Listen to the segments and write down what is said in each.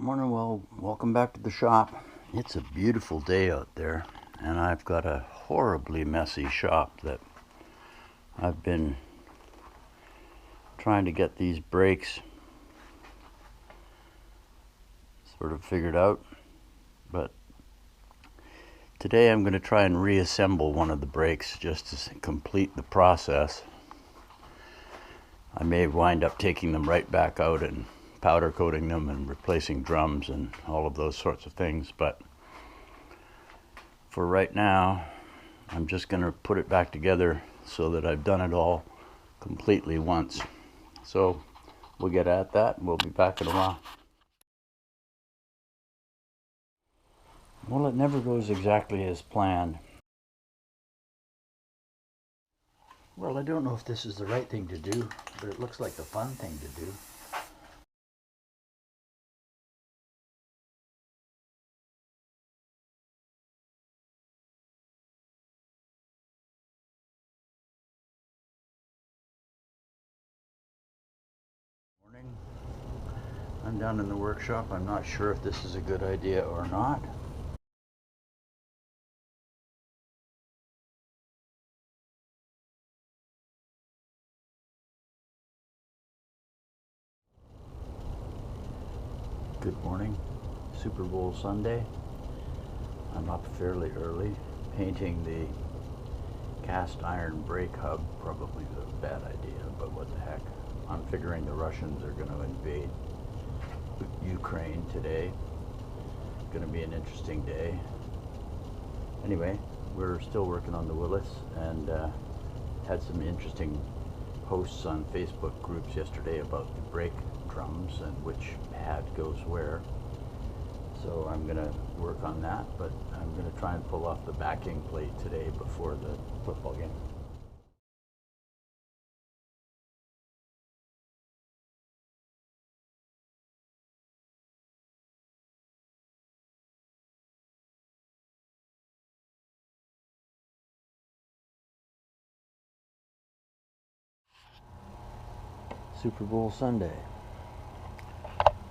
Morning, well, welcome back to the shop. It's a beautiful day out there, and I've got a horribly messy shop that I've been trying to get these brakes sort of figured out. But today I'm going to try and reassemble one of the brakes just to complete the process. I may wind up taking them right back out and powder coating them and replacing drums and all of those sorts of things, but for right now I'm just going to put it back together so that I've done it all completely once. So we'll get at that and we'll be back in a while. Well, it never goes exactly as planned. Well, I don't know if this is the right thing to do, but it looks like the fun thing to do. Morning. I'm down in the workshop. I'm not sure if this is a good idea or not. Good morning. Super Bowl Sunday. I'm up fairly early painting the cast iron brake hub. Probably a bad idea, but what the heck. I'm figuring the Russians are going to invade Ukraine today. Going to be an interesting day. Anyway, we're still working on the Willys and had some interesting posts on Facebook groups yesterday about the brake drums and which pad goes where. So I'm going to work on that, but I'm going to try and pull off the backing plate today before the football game. Super Bowl Sunday.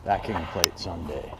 Backing plate Sunday.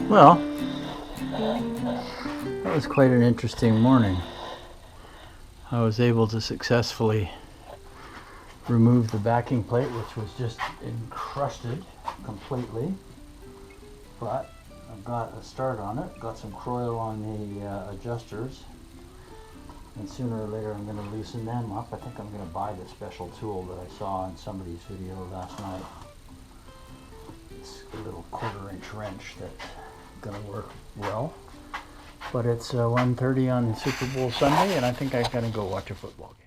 Well, that was quite an interesting morning. I was able to successfully remove the backing plate, which was just encrusted completely, but I've got a start on it, got some croil on the adjusters, and sooner or later I'm going to loosen them up. I think I'm going to buy the special tool that I saw in somebody's video last night. It's a little 1/4 inch wrench that's going to work well. But it's 1:30 on Super Bowl Sunday, and I think I'm going to go watch a football game.